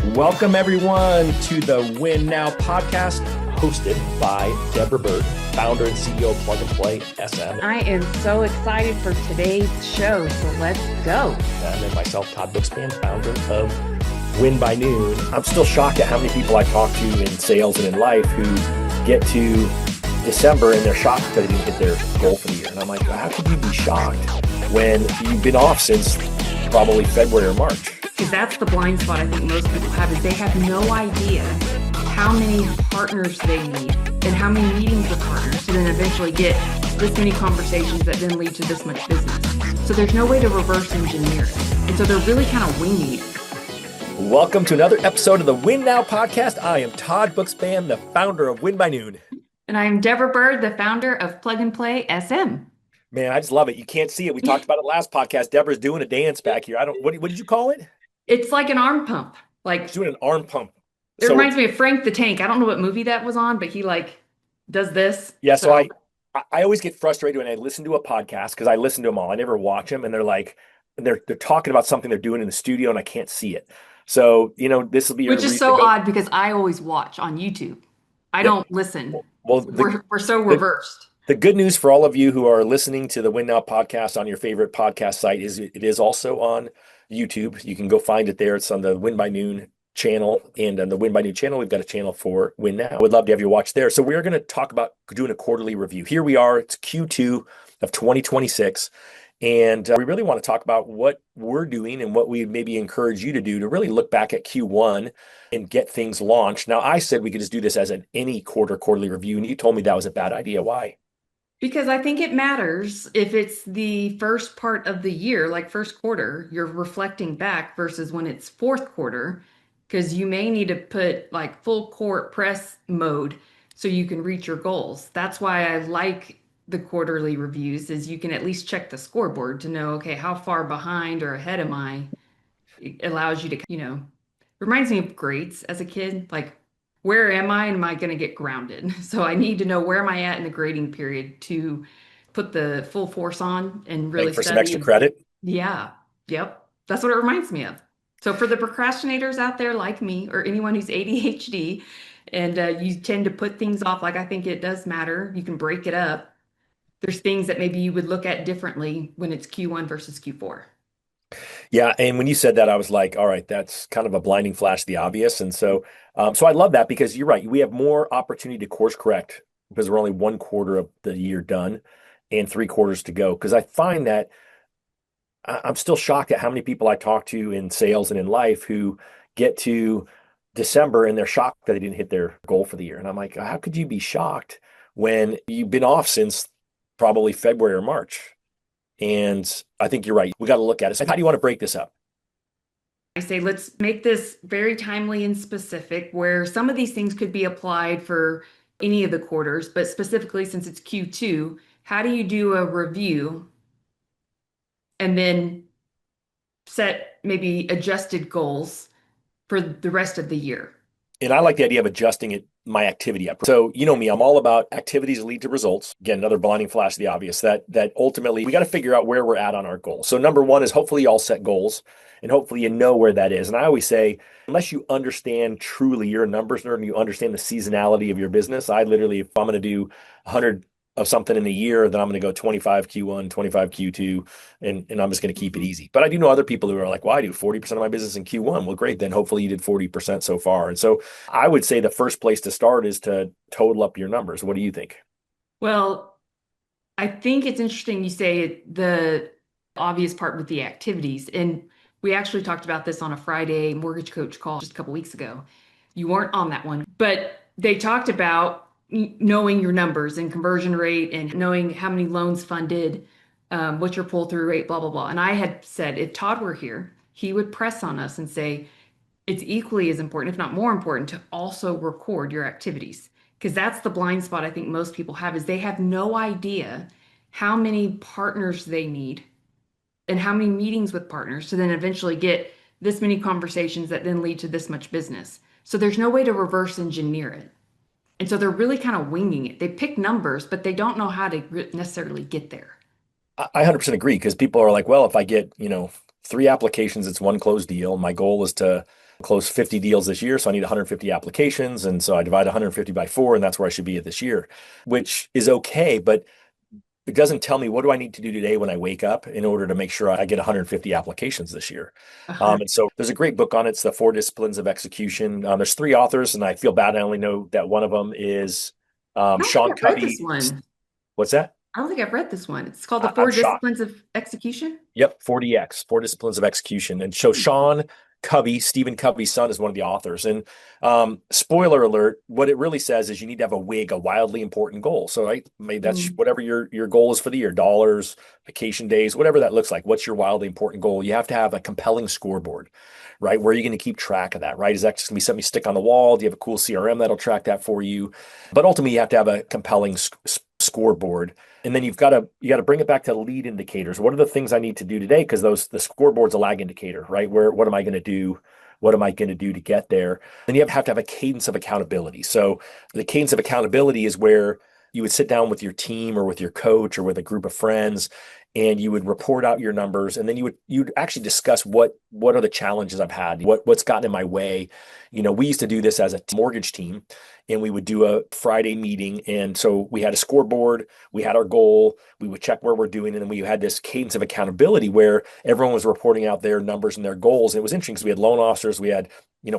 Welcome, everyone, to the Win Now podcast, hosted by Deborah Byrd, founder and CEO of Plug and Play SM. I am so excited for today's show, so let's go. And then myself, Todd Bookspan, founder of Win by Noon. I'm still shocked at how many people I talk to in sales and in life who get to December and they're shocked because they didn't hit their goal for the year. And I'm like, how could you be shocked when you've been off since probably February or March? Because that's the blind spot I think most people have, is they have no idea how many partners they need and how many meetings with partners to then eventually get this many conversations that then lead to this much business. So there's no way to reverse engineer it. And so they're really kind of winging it. Welcome to another episode of the Win Now podcast. I am Todd Bookspan, the founder of Win by Noon. And I'm Deborah Byrd, the founder of Plug and Play SM. Man, I just love it. You can't see it. We talked about it last podcast. Deborah's doing a dance back here. What did you call it? It's like an arm pump. She's doing an arm pump. It reminds me of Frank the Tank. I don't know what movie that was on, but he does this. Yeah, so I always get frustrated when I listen to a podcast because I listen to them all. I never watch them, and they're talking about something they're doing in the studio, and I can't see it. So this will be which is so odd because I always watch on YouTube. I don't listen. Well, we're so reversed. The good news for all of you who are listening to the Win Now podcast on your favorite podcast site is it is also on YouTube. You can go find it there. It's on the Win by Noon channel. And on the Win by Noon channel, we've got a channel for Win Now. I would love to have you watch there. So we're going to talk about doing a quarterly review. Here we are. It's Q2 of 2026. And we really want to talk about what we're doing and what we maybe encourage you to do to really look back at Q1 and get things launched. Now, I said we could just do this as any quarterly review. And you told me that was a bad idea. Why? Because I think it matters if it's the first part of the year, like first quarter, you're reflecting back versus when it's fourth quarter, because you may need to put like full court press mode so you can reach your goals. That's why I like the quarterly reviews, is you can at least check the scoreboard to know, okay, how far behind or ahead am I? It allows you to, reminds me of grades as a kid, like, where am I and am I going to get grounded? So I need to know where am I at in the grading period to put the full force on and really for study. Some extra credit. Yeah. Yep. That's what it reminds me of. So for the procrastinators out there like me or anyone who's ADHD and you tend to put things off, like I think it does matter. You can break it up. There's things that maybe you would look at differently when it's Q1 versus Q4. Yeah. And when you said that, I was like, all right, that's kind of a blinding flash of the obvious. And so I love that because you're right. We have more opportunity to course correct because we're only one quarter of the year done and 3 quarters to go. Because I find that I'm still shocked at how many people I talk to in sales and in life who get to December and they're shocked that they didn't hit their goal for the year. And I'm like, how could you be shocked when you've been off since probably February or March? And I think you're right. We got to look at it. So how do you want to break this up? I say, let's make this very timely and specific, where some of these things could be applied for any of the quarters, but specifically since it's Q2, how do you do a review and then set maybe adjusted goals for the rest of the year? And I like the idea of adjusting my activity up. So, me, I'm all about activities that lead to results. Again, another blinding flash of the obvious that ultimately we got to figure out where we're at on our goals. So number one is hopefully you all set goals and hopefully you know where that is. And I always say, unless you understand truly your numbers and you understand the seasonality of your business, if I'm going to do 100 of something in a year, then I'm going to go 25 Q1, 25 Q2, and I'm just going to keep it easy. But I do know other people who are like, well, I do 40% of my business in Q1. Well, great. Then hopefully you did 40% so far. And so I would say the first place to start is to total up your numbers. What do you think? Well, I think it's interesting you say the obvious part with the activities. And we actually talked about this on a Friday mortgage coach call just a couple weeks ago. You weren't on that one, but they talked about knowing your numbers and conversion rate and knowing how many loans funded, what's your pull-through rate, blah, blah, blah. And I had said, if Todd were here, he would press on us and say, it's equally as important, if not more important, to also record your activities. Because that's the blind spot I think most people have, is they have no idea how many partners they need and how many meetings with partners to then eventually get this many conversations that then lead to this much business. So there's no way to reverse engineer it. And so they're really kind of winging it. They pick numbers, but they don't know how to necessarily get there. I 100% agree because people are like, well, if I get, 3 applications, it's one closed deal. My goal is to close 50 deals this year. So I need 150 applications. And so I divide 150 by 4, and that's where I should be at this year, which is okay. But it doesn't tell me what do I need to do today when I wake up in order to make sure I get 150 applications this year. And so there's a great book on it. It's the 4 Disciplines of Execution. There's 3 authors, and I feel bad. I only know that one of them is I don't think Sean I've read this Covey. one. What's that? I don't think I've read this one. It's called The I'm Four shocked. Disciplines of Execution. Yep, 40X, 4 Disciplines of Execution. And so Sean Covey, Stephen Covey's son, is one of the authors. And spoiler alert, what it really says is you need to have a WIG, a wildly important goal. So maybe that's Mm. whatever your goal is for the year, dollars, vacation days, whatever that looks like. What's your wildly important goal? You have to have a compelling scoreboard, right? Where are you going to keep track of that, right? Is that just going to be something you stick on the wall? Do you have a cool CRM that'll track that for you? But ultimately, you have to have a compelling scoreboard. And then you got to bring it back to lead indicators. What are the things I need to do today? Because the scoreboard's a lag indicator, right? What am I going to do? What am I going to do to get there? Then you have to have a cadence of accountability. So the cadence of accountability is where you would sit down with your team or with your coach or with a group of friends, and you would report out your numbers, and then you'd actually discuss what are the challenges I've had, what's gotten in my way. We used to do this as a mortgage team, and we would do a Friday meeting. And so we had a scoreboard, we had our goal, we would check where we're doing, and then we had this cadence of accountability where everyone was reporting out their numbers and their goals. And it was interesting because we had loan officers, we had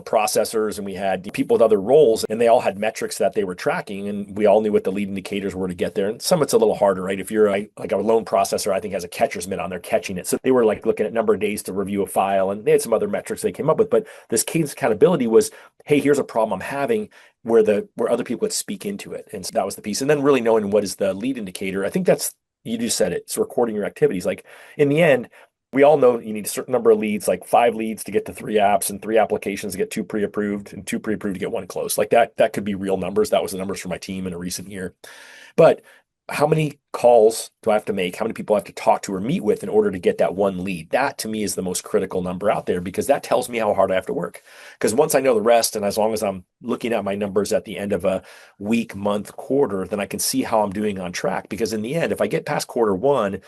processors, and we had people with other roles, and they all had metrics that they were tracking, and we all knew what the lead indicators were to get there. And some of it's a little harder, right? If you're like a loan processor, I think has a catcher's mitt on there catching it. So they were like looking at number of days to review a file, and they had some other metrics they came up with. But this cadence accountability was, hey, here's a problem I'm having, where other people would speak into it. And so that was the piece. And then really knowing what is the lead indicator. I think that's, you just said it. It's recording your activities. Like in the end, we all know you need a certain number of leads, like 5 leads to get to 3 apps, and 3 applications to get 2 pre-approved, and 2 pre-approved to get 1 closed. Like that could be real numbers. That was the numbers for my team in a recent year. But how many calls do I have to make? How many people I have to talk to or meet with in order to get that 1 lead? That to me is the most critical number out there, because that tells me how hard I have to work. Because once I know the rest, and as long as I'm looking at my numbers at the end of a week, month, quarter, then I can see how I'm doing on track. Because in the end, if I get past quarter 1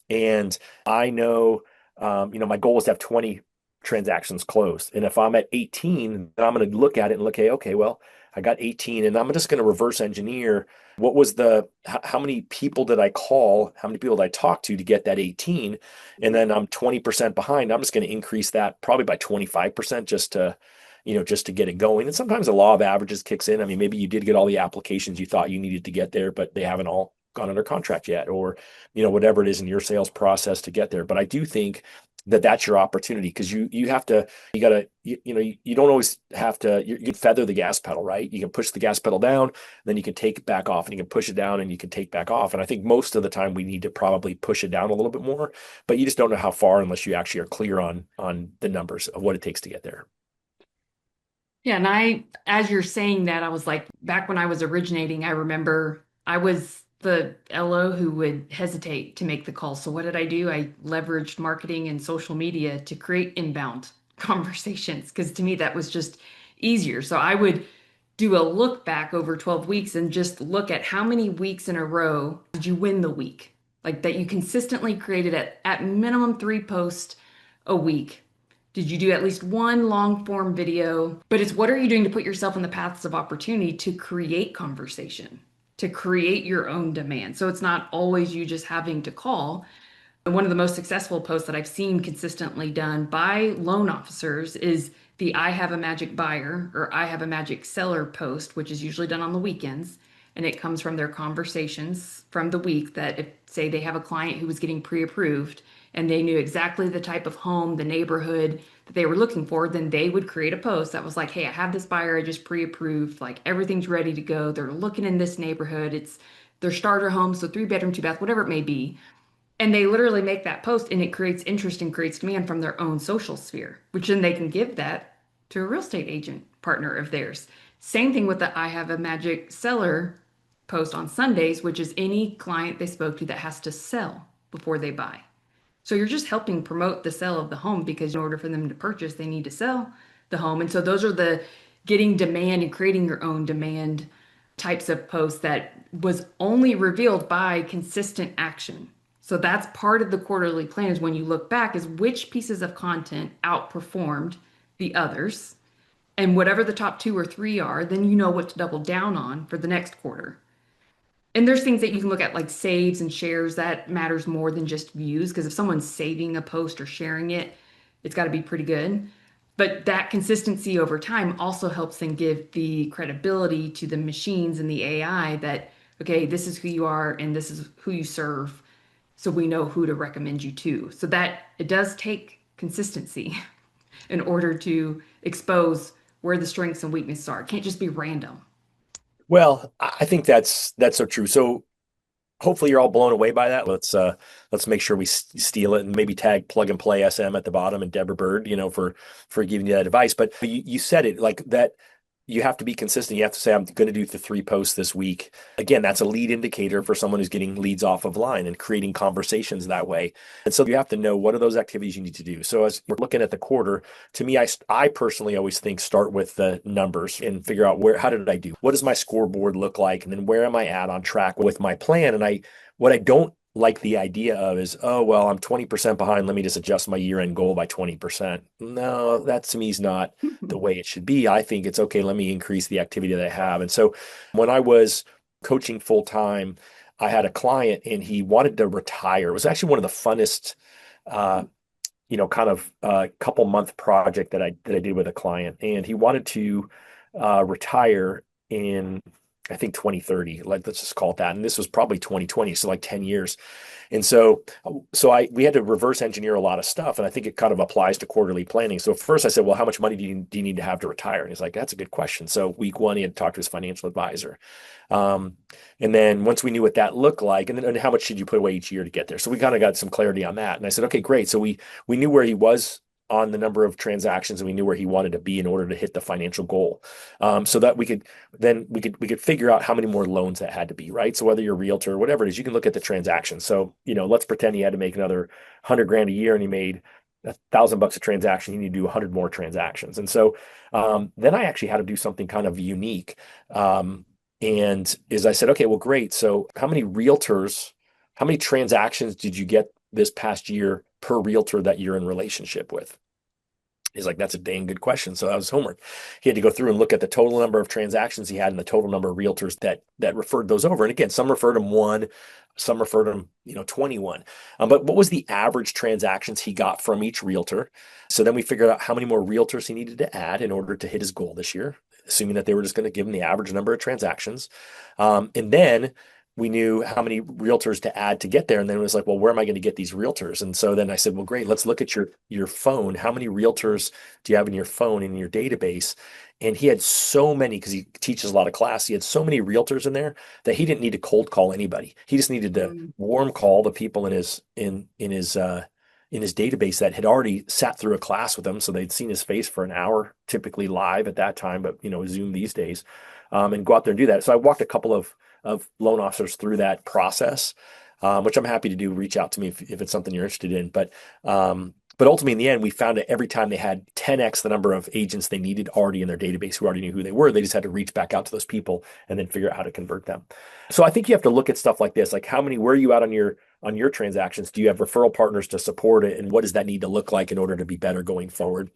and I know, my goal is to have 20 transactions closed. And if I'm at 18, then I'm going to look at it and look, hey, okay, well, I got 18, and I'm just going to reverse engineer how many people did I call? How many people did I talk to get that 18? And then I'm 20% behind. I'm just going to increase that probably by 25% just to get it going. And sometimes the law of averages kicks in. I mean, maybe you did get all the applications you thought you needed to get there, but they haven't all gone under contract yet, or, whatever it is in your sales process to get there. But I do think that that's your opportunity, because you don't always have to, you can feather the gas pedal, right? You can push the gas pedal down, then you can take it back off, and you can push it down and you can take back off. And I think most of the time we need to probably push it down a little bit more, but you just don't know how far unless you actually are clear on the numbers of what it takes to get there. Yeah, and as you're saying that, I was like, back when I was originating, I remember I was the LO who would hesitate to make the call. So what did I do? I leveraged marketing and social media to create inbound conversations, because to me that was just easier. So I would do a look back over 12 weeks and just look at how many weeks in a row did you win the week? Like that you consistently created at minimum 3 posts a week. Did you do at least 1 long form video? But it's, what are you doing to put yourself in the paths of opportunity to create conversation, to create your own demand? So it's not always you just having to call. And one of the most successful posts that I've seen consistently done by loan officers is the I have a magic buyer or I have a magic seller post, which is usually done on the weekends. And it comes from their conversations from the week, that if, say, they have a client who was getting pre-approved and they knew exactly the type of home, the neighborhood that they were looking for, then they would create a post that was like, hey, I have this buyer I just pre-approved, like everything's ready to go. They're looking in this neighborhood. It's their starter home, so 3 bedroom, 2 bath, whatever it may be. And they literally make that post, and it creates interest and creates demand from their own social sphere, which then they can give that to a real estate agent partner of theirs. Same thing with the I have a magic seller post on Sundays, which is any client they spoke to that has to sell before they buy. So you're just helping promote the sale of the home, because in order for them to purchase, they need to sell the home. And so those are the getting demand and creating your own demand types of posts that was only revealed by consistent action. So that's part of the quarterly plan is when you look back is which pieces of content outperformed the others. And whatever the top two or three are, then you know what to double down on for the next quarter. And there's things that you can look at like saves and shares that matters more than just views because if someone's saving a post or sharing it, it's got to be pretty good. But that consistency over time also helps then give the credibility to the machines and the AI that, okay, this is who you are and this is who you serve. So we know who to recommend you to. So that it does take consistency in order to expose where the strengths and weaknesses are. It can't just be random. Well, I think that's so true. So hopefully you're all blown away by that. Let's make sure we steal it and maybe tag plug and play SM at the bottom and Deborah Byrd, for giving you that advice. But you said it like that. You have to be consistent. You have to say, I'm going to do the 3 posts this week. Again, that's a lead indicator for someone who's getting leads off of line and creating conversations that way. And so you have to know what are those activities you need to do. So as we're looking at the quarter, to me, I personally always think start with the numbers and figure out how did I do? What does my scoreboard look like? And then where am I at on track with my plan? And what I don't like the idea of is, oh, well, I'm 20% behind. Let me just adjust my year-end goal by 20%. No, that to me is not the way it should be. I think it's okay. Let me increase the activity that I have. And so when I was coaching full time, I had a client and he wanted to retire. It was actually one of the funnest, couple month project that I did with a client. And he wanted to retire in, I think 2030, let's just call it that. And this was probably 2020, so like 10 years. And we had to reverse engineer a lot of stuff. And I think it kind of applies to quarterly planning. So first I said, well, how much money do you need to have to retire? And he's like, that's a good question. So week one, he had talked to his financial advisor. And then once we knew what that looked like, and how much should you put away each year to get there? So we kind of got some clarity on that. And I said, okay, great. So we knew where he was on the number of transactions and we knew where he wanted to be in order to hit the financial goal. So that we could figure out how many more loans that had to be, right? So whether you're a realtor or whatever it is, you can look at the transactions. So, let's pretend he had to make another 100 grand a year and he made $1,000 a transaction. You need to do 100 more transactions. And so then I actually had to do something kind of unique. And as I said, okay, well, great. So how many transactions did you get this past year per realtor that you're in relationship with? He's like, that's a dang good question. So that was homework. He had to go through and look at the total number of transactions he had and the total number of realtors that referred those over. And again, some referred him one, some referred him, 21. But what was the average transactions he got from each realtor? So then we figured out how many more realtors he needed to add in order to hit his goal this year, assuming that they were just going to give him the average number of transactions. And then we knew how many realtors to add to get there. And then it was like, well, where am I going to get these realtors? And so then I said, well, great, let's look at your phone. How many realtors do you have in your phone, in your database? And he had so many, because he teaches a lot of class. He had so many realtors in there that he didn't need to cold call anybody. He just needed to warm call the people in his database that had already sat through a class with him. So they'd seen his face for an hour, typically live at that time, but Zoom these days, and go out there and do that. So I walked a couple of loan officers through that process, which I'm happy to do. Reach out to me if it's something you're interested in. But ultimately, in the end, we found that every time they had 10x the number of agents they needed already in their database who already knew who they were, they just had to reach back out to those people and then figure out how to convert them. So I think you have to look at stuff like this, like where are you at on your transactions? Do you have referral partners to support it? And what does that need to look like in order to be better going forward?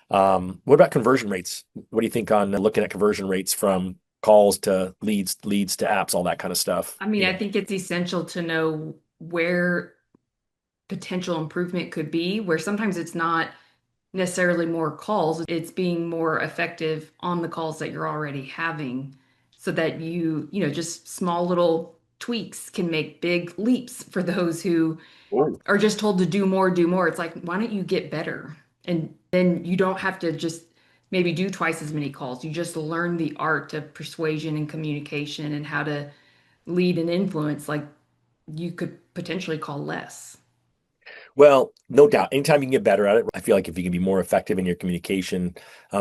What about conversion rates? What do you think on looking at conversion rates from calls to leads to apps, all that kind of stuff? I mean, I think it's essential to know where potential improvement could be, where sometimes it's not necessarily more calls, it's being more effective on the calls that you're already having so that just small little tweaks can make big leaps for those who Ooh. are just told to do more, do more. It's like, why don't you get better? And then you don't have to just maybe do twice as many calls. You just learn the art of persuasion and communication and how to lead and influence. Like you could potentially call less. Well, no doubt. Anytime you can get better at it, I feel like if you can be more effective in your communication,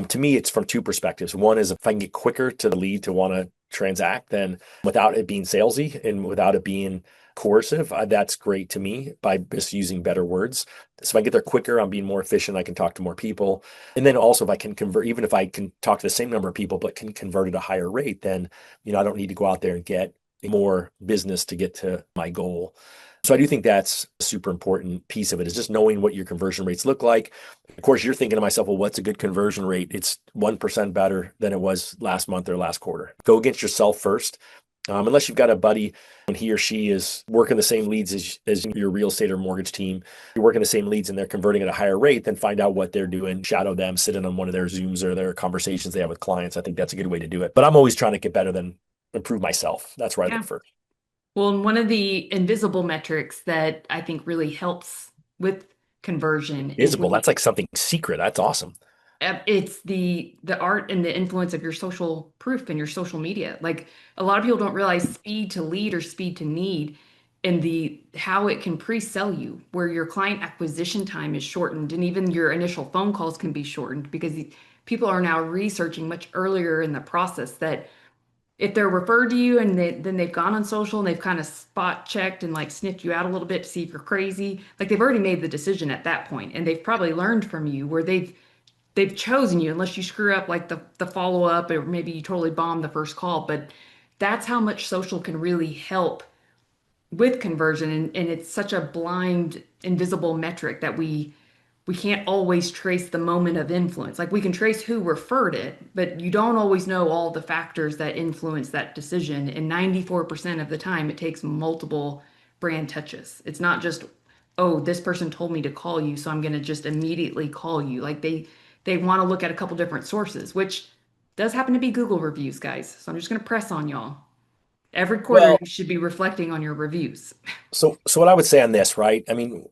to me, it's from two perspectives. One is if I can get quicker to the lead to want to transact, then without it being salesy and without it being coercive, that's great to me by just using better words. So if I get there quicker, I'm being more efficient. I can talk to more people. And then also if I can convert, even if I can talk to the same number of people, but can convert at a higher rate, then, I don't need to go out there and get more business to get to my goal. So I do think that's a super important piece of it is just knowing what your conversion rates look like. Of course, you're thinking to myself, well, what's a good conversion rate? It's 1% better than it was last month or last quarter. Go against yourself first. Unless you've got a buddy and he or she is working the same leads as your real estate or mortgage team, you're working the same leads and they're converting at a higher rate, then find out what they're doing, shadow them, sit in on one of their Zooms or their conversations they have with clients. I think that's a good way to do it. But I'm always trying to get better than improve myself. That's where I look Yeah. first. Well, and one of the invisible metrics that I think really helps with conversion is Visible. when you That's like something secret. That's awesome. it's the art and the influence of your social proof and your social media. Like a lot of people don't realize speed to lead or speed to need and the how it can pre-sell you, where your client acquisition time is shortened and even your initial phone calls can be shortened because people are now researching much earlier in the process that if they're referred to you and then they've gone on social and they've kind of spot checked and like sniffed you out a little bit to see if you're crazy, like they've already made the decision at that point and they've probably learned from you where they've chosen you unless you screw up like the follow up or maybe you totally bomb the first call. But that's how much social can really help with conversion. And it's such a blind, invisible metric that we can't always trace the moment of influence. Like we can trace who referred it, but you don't always know all the factors that influence that decision. And 94% of the time, it takes multiple brand touches. It's not just, oh, this person told me to call you, so I'm going to just immediately call you. Like they want to look at a couple different sources, which does happen to be Google reviews, guys. So I'm just going to press on y'all. Every quarter, Well, you should be reflecting on your reviews. so what I would say on this, right? I mean,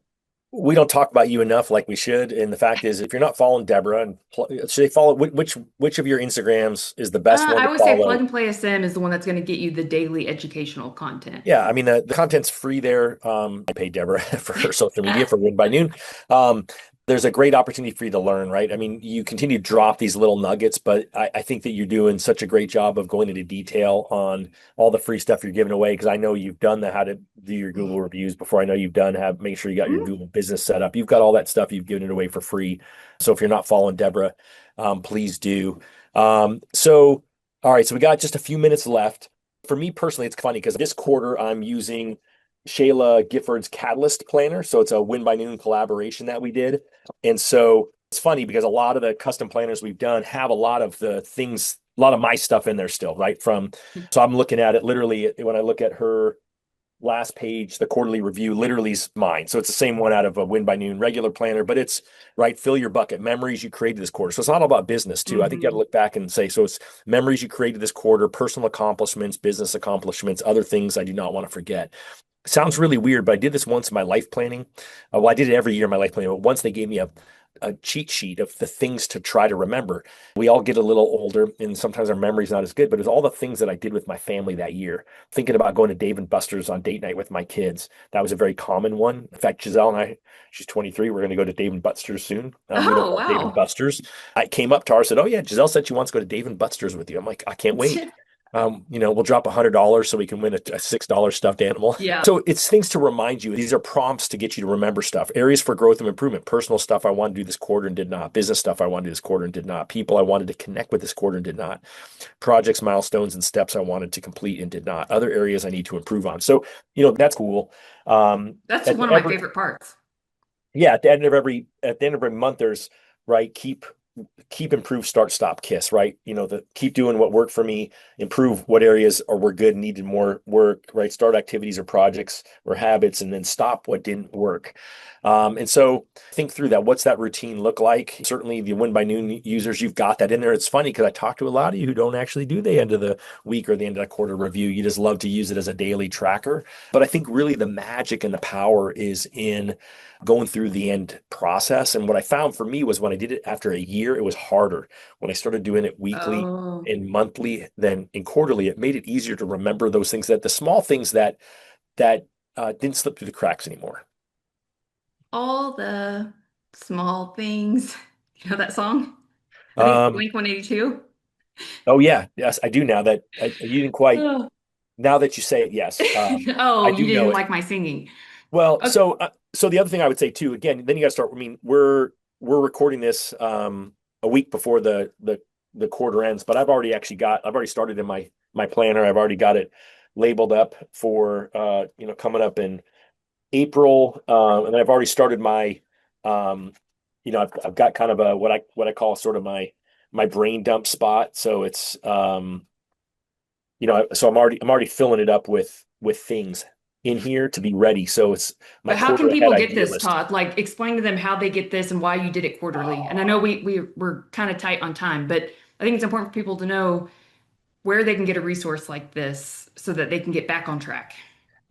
we don't talk about you enough like we should. And the fact is, if you're not following Deborah, and should they follow which of your Instagrams is the best one I to would say Plug follow? and Play SM is the one that's going to get you the daily educational content. Yeah, I mean the content's free there. I pay Deborah for her social media for Win by Noon. Um, there's a great opportunity for you to learn, right? I mean, you continue to drop these little nuggets, but I think that you're doing such a great job of going into detail on all the free stuff you're giving away. Because I know you've done the how to do your Google reviews before. I know you've done have make sure you got your Mhm. Google business set up. You've got all that stuff you've given it away for free. So if you're not following Deborah, please do. So all right, so we got just a few minutes left. For me personally, it's funny because this quarter I'm using Shayla Gifford's Catalyst Planner. So it's a Win by Noon collaboration that we did. And so it's funny because a lot of the custom planners we've done have a lot of the things, a lot of my stuff in there still, right? So I'm looking at it literally when I look at her last page, the quarterly review literally is mine. So it's the same one out of a Win by Noon regular planner, but it's right. Fill your bucket, memories you created this quarter. So it's not all about business too. I think you got to Mhm. look back and say, so it's memories you created this quarter, personal accomplishments, business accomplishments, other things I do not want to forget. Sounds really weird, but I did this once in my life planning. Well, I did it every year in my life planning, but once they gave me a cheat sheet of the things to try to remember. We all get a little older, and sometimes our memory's not as good, but it was all the things that I did with my family that year. Thinking about going to Dave and Buster's on date night with my kids. That was a very common one. In fact, Giselle and I, she's 23, we're going to go to Dave and Buster's soon. We don't Oh, love Dave and wow. Buster's. I came up to her, said, "Oh yeah, Giselle said she wants to go to Dave and Buster's with you." I'm like, I can't wait. We'll drop $100 so we can win a $6 stuffed animal. Yeah. So it's things to remind you. These are prompts to get you to remember stuff. Areas for growth and improvement. Personal stuff I wanted to do this quarter and did not. Business stuff I wanted to do this quarter and did not. People I wanted to connect with this quarter and did not. Projects, milestones, and steps I wanted to complete and did not. Other areas I need to improve on. So, that's cool. That's At one the of my ever favorite parts. Yeah, at the end of every month, there's right, keep improve start stop kiss, right? The keep doing what worked for me, improve what areas are were good, needed more work, right? Start activities or projects or habits, and then stop what didn't work. And so think through that. What's that routine look like? Certainly the Win by Noon users, you've got that in there. It's funny because I talk to a lot of you who don't actually do the end of the week or the end of the quarter review. You just love to use it as a daily tracker. But I think really the magic and the power is in going through the end process. And what I found for me was when I did it after a year, it was harder. When I started doing it weekly Oh, and monthly, then in quarterly, it made it easier to remember those things that the small things that didn't slip through the cracks anymore. all the small things. You know that song? I think it's Um, Blink 182. oh yeah, yes, I do now that you didn't quite, Oh. now that you say it, yes, Oh, I you do know didn't it. like my singing. Well, Okay. so the other thing I would say too, again, then you got to start. I mean, we're recording this a week before the quarter ends, but I've already started in my planner. I've already got it labeled up for coming up in April, and then I've already started my, um, I've got kind of a what I call sort of my brain dump spot. So it's so I'm already filling it up with things in here to be ready. So it's my But how quarter can ahead people get idea this, list. Todd? Like, explain to them how they get this and why you did it quarterly. And I know we're kind of tight on time, but I think it's important for people to know where they can get a resource like this so that they can get back on track.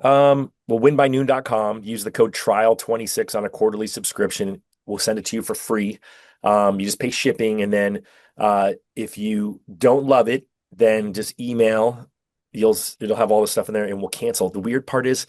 Well, winbynoon.com, use the code trial26 on a quarterly subscription. We'll send it to you for free. You just pay shipping. And then if you don't love it, then just email. It'll have all the stuff in there and we'll cancel. The weird part is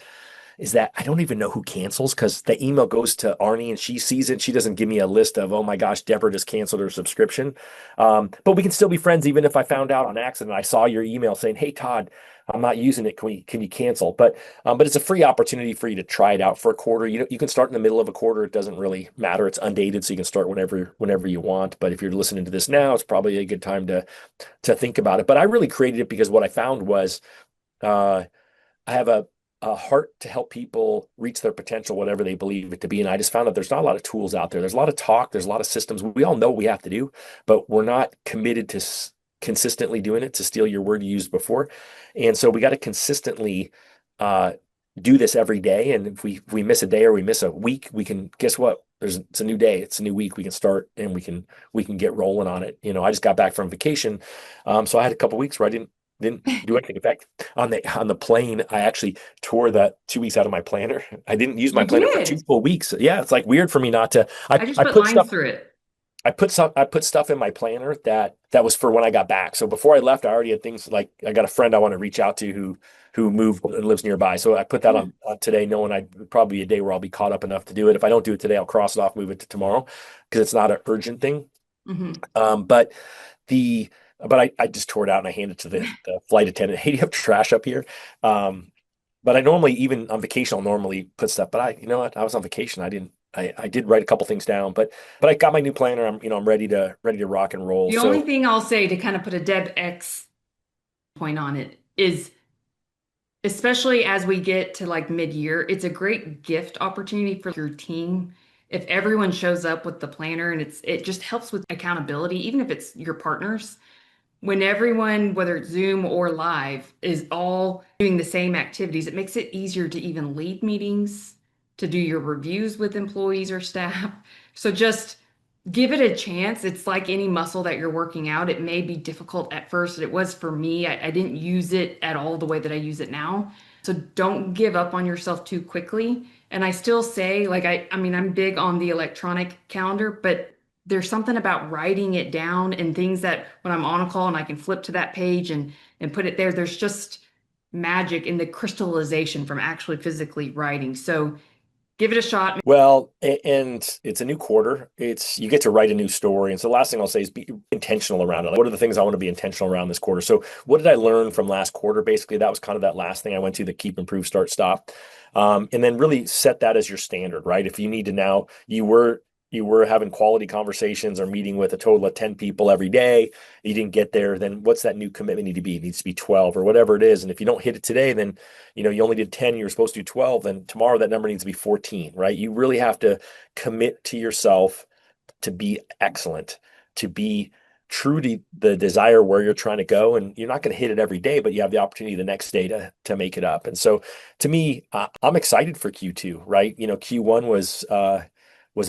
that I don't even know who cancels because the email goes to Arnie and she sees it. She doesn't give me a list of, oh my gosh, Deborah just canceled her subscription. But we can still be friends even if I found out on accident. I saw your email saying, hey, Todd, I'm not using it. Can you cancel? But it's a free opportunity for you to try it out for a quarter. You can start in the middle of a quarter. It doesn't really matter. It's undated, so you can start whenever you want. But if you're listening to this now, it's probably a good time to think about it. But I really created it because what I found was uh, I have a heart to help people reach their potential, whatever they believe it to be. And I just found that there's not a lot of tools out there. There's a lot of talk. There's a lot of systems. We all know what we have to do, but we're not committed to consistently doing it, to steal your word you used before. And so we got to consistently uh, do this every day. And if we miss a day or we miss a week, we can, guess what? It's a new day. It's a new week. We can start and we can get rolling on it. I just got back from vacation. So I had a couple weeks where I didn't do anything. In fact, on the plane, I actually tore the 2 weeks out of my planner. I didn't use my You planner for two did. full weeks. Yeah, it's like weird for me not to. I I just I put put lines stuff through it. I put stuff in my planner that was for when I got back. So before I left, I already had things like I got a friend I want to reach out to who moved and lives nearby. So I put that Yeah. on today, knowing I'd probably be a day where I'll be caught up enough to do it. If I don't do it today, I'll cross it off, move it to tomorrow because it's not an urgent thing. Hmm. But the but I just tore it out and I handed it to the flight attendant. Hey, do you have trash up here? Um, but I normally, even on vacation, I'll normally put stuff. But you know what? I was on vacation. I didn't. I did write a couple things down, but I got my new planner. I'm ready to rock and roll. The only So thing I'll say to kind of put a Deb X point on it is, especially as we get to like mid-year, it's a great gift opportunity for your team. If everyone shows up with the planner and it just helps with accountability, even if it's your partners. When everyone, whether it's Zoom or live, is all doing the same activities, it makes it easier to even lead meetings, to do your reviews with employees or staff. So just give it a chance. It's like any muscle that you're working out. It may be difficult at first. It was for me. I didn't use it at all the way that I use it now. So don't give up on yourself too quickly. And I still say, like, I mean, I'm big on the electronic calendar, but there's something about writing it down and things that when I'm on a call and I can flip to that page and put it there, there's just magic in the crystallization from actually physically writing. So give it a shot. well, and it's a new quarter. It's you get to write a new story. And so the last thing I'll say is be intentional around it. Like, what are the things I want to be intentional around this quarter? So what did I learn from last quarter? Basically, that was kind of that last thing I went to, the keep, improve, start, stop. And then really set that as your standard, right? If you need to now, you were having quality conversations or meeting with a total of 10 people every day, you didn't get there, then what's that new commitment need to be? It needs to be 12 or whatever it is. And if you don't hit it today, then you only did 10, you were supposed to do 12, then tomorrow that number needs to be 14, right? You really have to commit to yourself to be excellent, to be true to the desire where you're trying to go. And you're not going to hit it every day, but you have the opportunity the next day to make it up. And so to me, I'm excited for Q2, right? Q1 was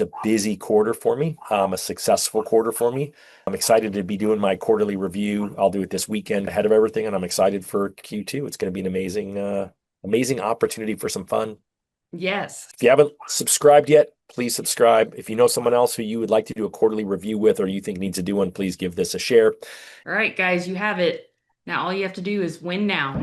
a busy quarter for me, a successful quarter for me. I'm excited to be doing my quarterly review. I'll do it this weekend ahead of everything, and I'm excited for Q2. It's going to be an amazing opportunity for some fun. Yes. If you haven't subscribed yet, please subscribe. If you know someone else who you would like to do a quarterly review with, or you think needs to do one, please give this a share. All right, guys, you have it. Now all you have to do is win now.